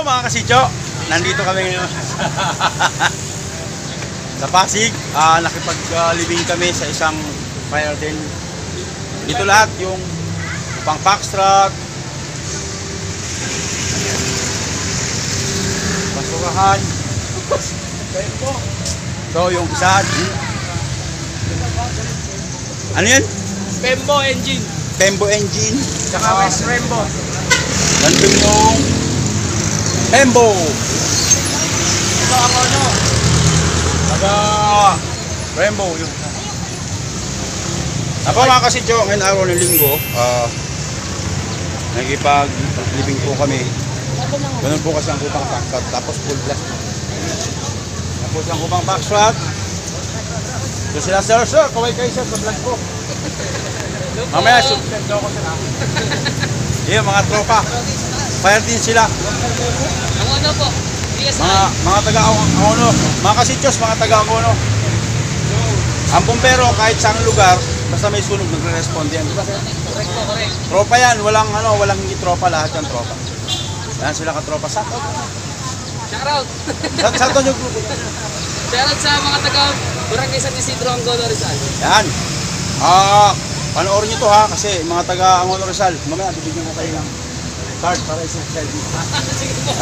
mga kasidyo, nandito kami ngayon sa Pasig. Nakipag-living kami sa isang fire din. Dito lahat yung pang foxtrot, basurahan. So yung isa, ano yun? Pembo engine. Pembo engine. Tsaka West Rembo. Nandun yung Pembo. Ito ang ano? Taga Rembo yung. Ako mga kasidyo, ngayon araw ng linggo, nagipag-living po kami. Ganun po kasi ang kupang backshot, tapos full blast. Tapos ang kupang backshot. So sila sir, kaway kayo sir sa vlog ko. Mamaya subscribe daw ako sila. Yung mga tropa, fire din sila. Ang ano po? Mga taga-Angono, mga kasidyos, mga taga-Angono. Ang bumbero kahit saang lugar, basta may sunog, nagre-respond yan. Correct po, correct. Tropa yan, walang hindi tropa, lahat yan tropa. Yan sila ka-tropa. Shoutout. Shoutout. Shoutout yung grupo. Shoutout sa mga taga Barangay San Isidro, Angono, Rizal. Yan. Panoorin nyo to ha, kasi mga taga-Angono Rizal, mamaya bibigyan ko kayo ng card para i-subscribe dito.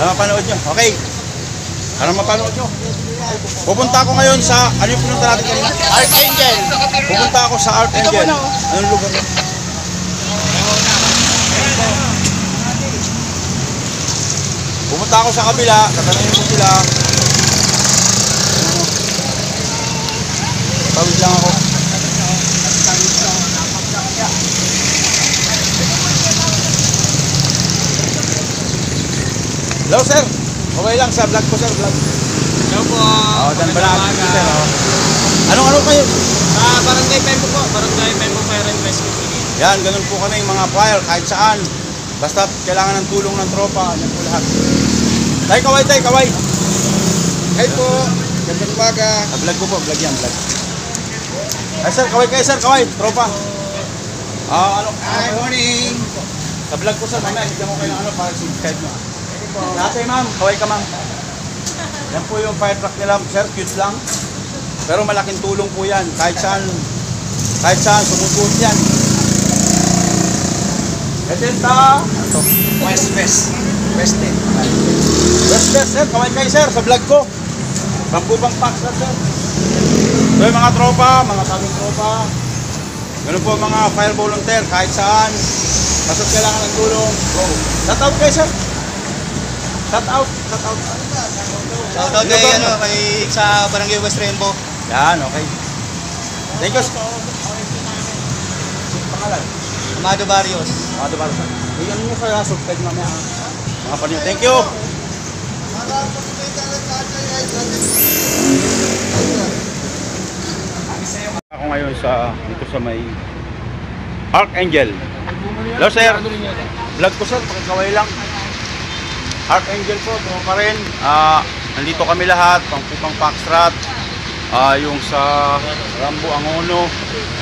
Mapanood nyo. Okay. Para mapanood nyo. Pupunta ako ngayon sa, ano yung pinunta natin kanina? Archangel. Pupunta ako sa Archangel. Anong lugar yun? Pupunta ako sa kabila, tatanungin ko sila. Pawid lang ako. Hello sir, okay lang sa vlog ko sir, vlog. Hello po. Dan pala sir. Anong kayo? Barangay Pembo po. Barangay Pembo Fire and Rescue Unit. Yan, ganun po kami mga fire kahit saan. Basta kailangan ng tulong ng tropa, yan po lahat. Tay, kaway. Hey po. Gandang umaga. Vlog ko po, vlog yan, vlog. Ay sir, kaway kayo sir, kaway, tropa. Hi, morning. Sa vlog ko sir, mamaya bigyan ko kayo ng para subscribe nyo. Dati ma'am, kaway ka ma'am. Yan po yung fire truck nila, sir, cute lang. Pero malaking tulong po yan, kahit saan sumusuot yan. Etenta, West sir, kaway kayo sir, sa vlog ko. Bambubang packs na sir. So yung mga tropa, mga sabing tropa. Ganun po mga fire volunteer, kahit saan. Basta kailangan ng tulong. Go. Shout out kayo sir. Shout out. Shoutout kay sa Barangay West Rembo. Yan, okay. Thank you. Pangalan? Amado Barrios. Mga dubar sir. Iyan nyo sa subscribe mamaya. Mga panyo. Thank you. Ako ngayon dito sa may Archangel. Hello sir. Vlog ko sir, pakikaway lang. Archangel po, tropa rin. Nandito kami lahat, pang foxtrot. Yung sa Rambo Angono.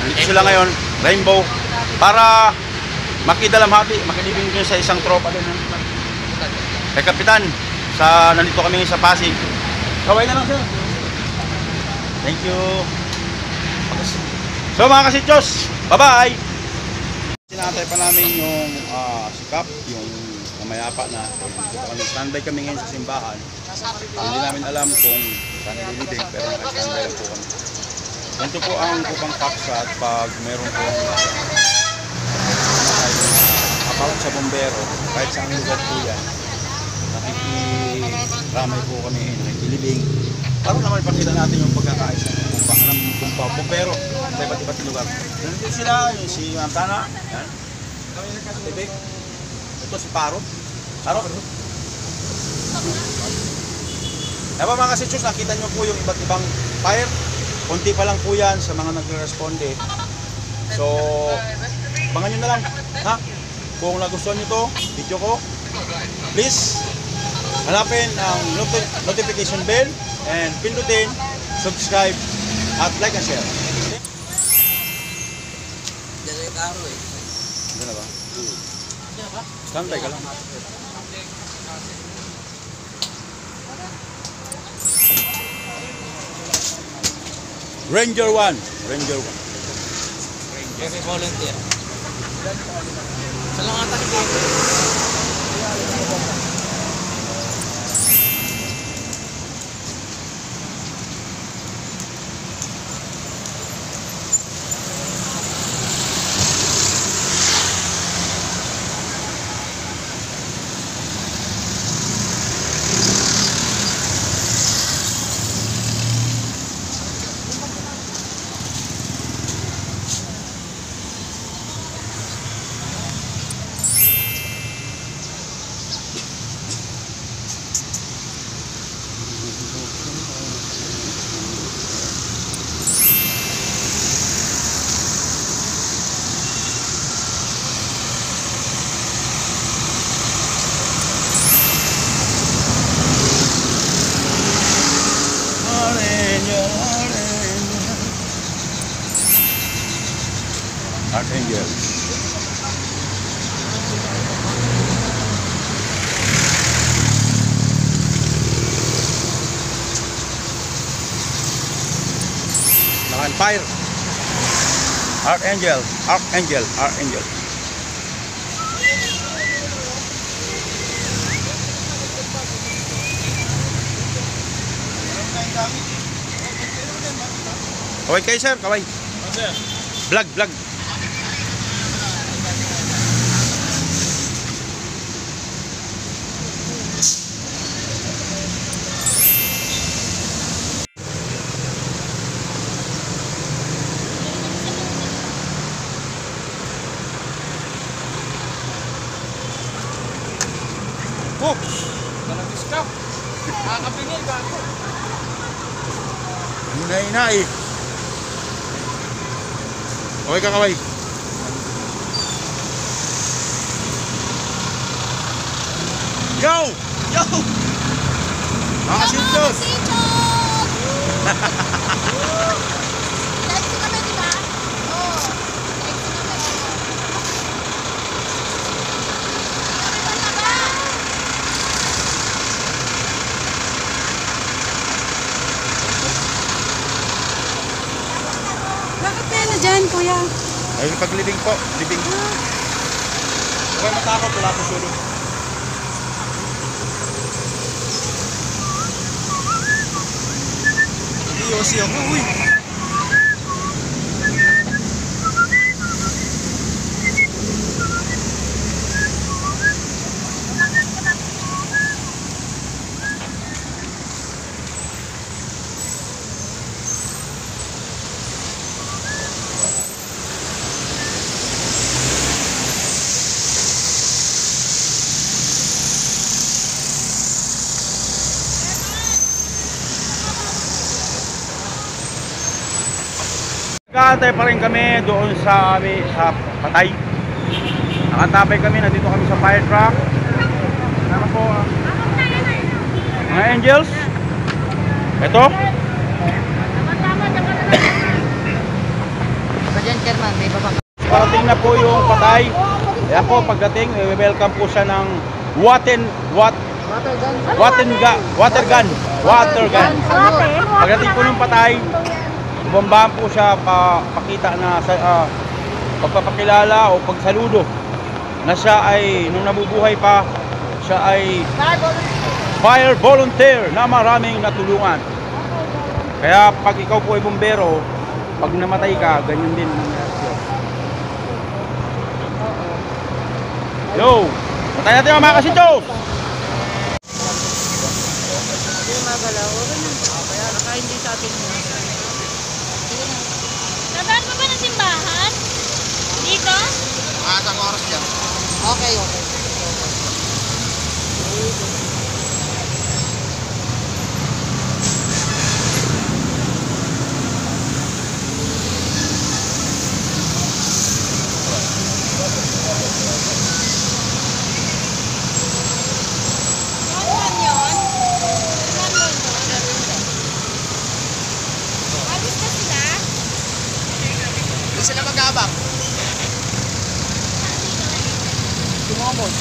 Nandito sila ngayon, Rainbow. Para makidalamhati, makilibing nyo sa isang tropa din. Kay Kapitan, nandito kami sa Pasig. Kaway na lang sir. Thank you. So mga kasidyos, bye-bye! Sinatay pa namin yung sikap, yung mayapa na. Standby kami ngayon sa simbahan. Hindi namin alam kung saan nililibing, pero naka-standby lang po kami. Ganito po ang kupang foxtrot pag meron po account sa bombero, kahit saan lugar po yan. Nakikiramay po kami, nakikilibing. Para naman ipakita natin yung pagkakaisa kung bombero sa iba't lugar. Ganito sila, yung si Antana, yan. Tibig. Ito si Parot. Diba mga kasidyos, nakita nyo po yung iba't ibang fire. Kunti pa lang po yan sa mga nagre-responde. So, abangan nyo na lang. Ha? Kung nagustuhan nyo to, video ko, please, hanapin ang notification bell and pindutin, subscribe, at like and share. Diyan yung karo eh. Diyan na ba? Standby ka lang. Ranger 1. Ranger 1. Heavy volunteer. Salangatan ni Baby. Archangel. Fire. Archangel, Archangel, Archangel. Kaway kayo sir, kaway. Vlog, vlog. Oh! Discount. Kakapingin ba ako? Hina-hina eh. Okay ka kaway. Yo! Yo! Mga kasintos! Next kami, di ba? Oo. Next kami. Kami pa na ba? Bakit kaya na dyan, kuya? Ay, paglibing po. Libing. Okay, matakot. Wala po sulong. Yosi ako, uy. Nag-aantay pa rin kami doon sa patay. Nakatapay kami, nandito kami sa fire truck. Ano po? Mga angels. Ito. Pa dyan, Chairman, may baba. Parating na po yung patay. Ayan po, pagdating, welcome po siya ng water gun. Pagdating po ng patay, bumbahan po siya pakita na pagpapakilala o pagsaludo na siya ay nung nabubuhay pa siya ay fire volunteer na maraming natulungan. Kaya pag ikaw po ay bumbero, pag namatay ka, ganyan din nangyayari. Yo! Patay natin ang mga kasintos! Nadaan pa ba ng simbahan? Dito? Isang oras dyan. Okay, okay. Saan yun? Saan doon doon? Alis na sila? Doon sila mag-aabang. Tumomod.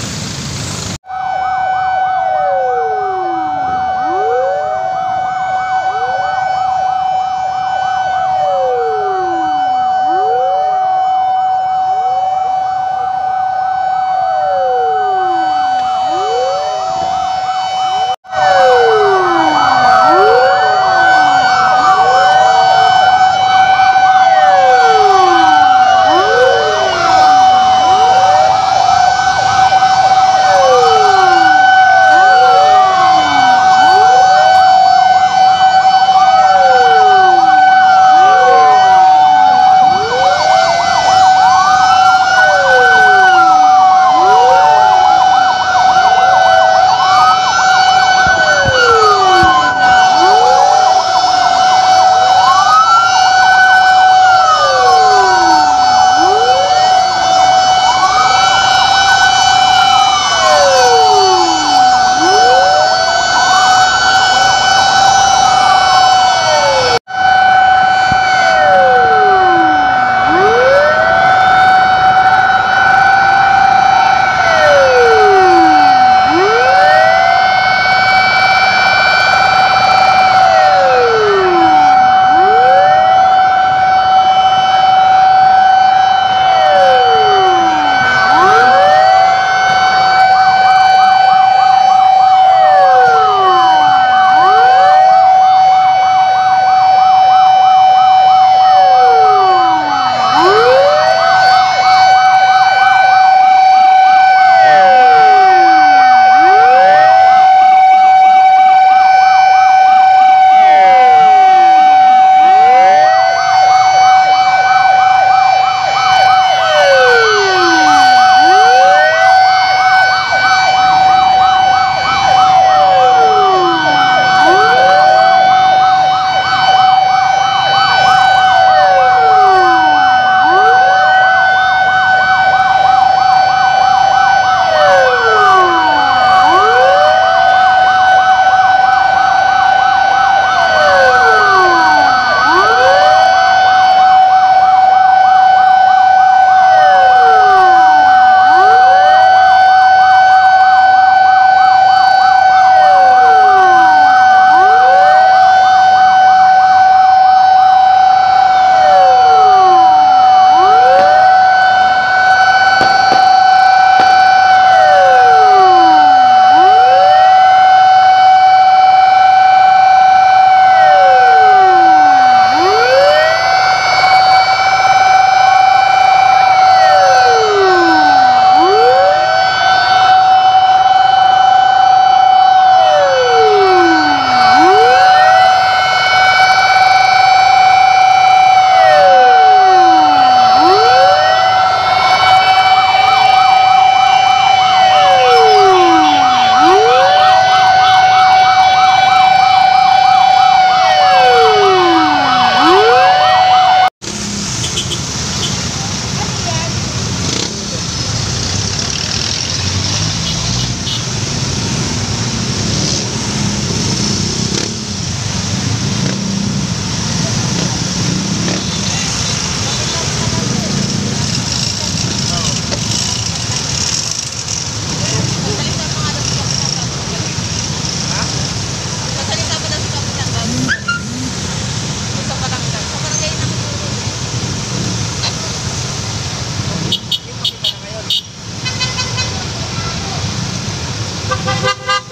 Ano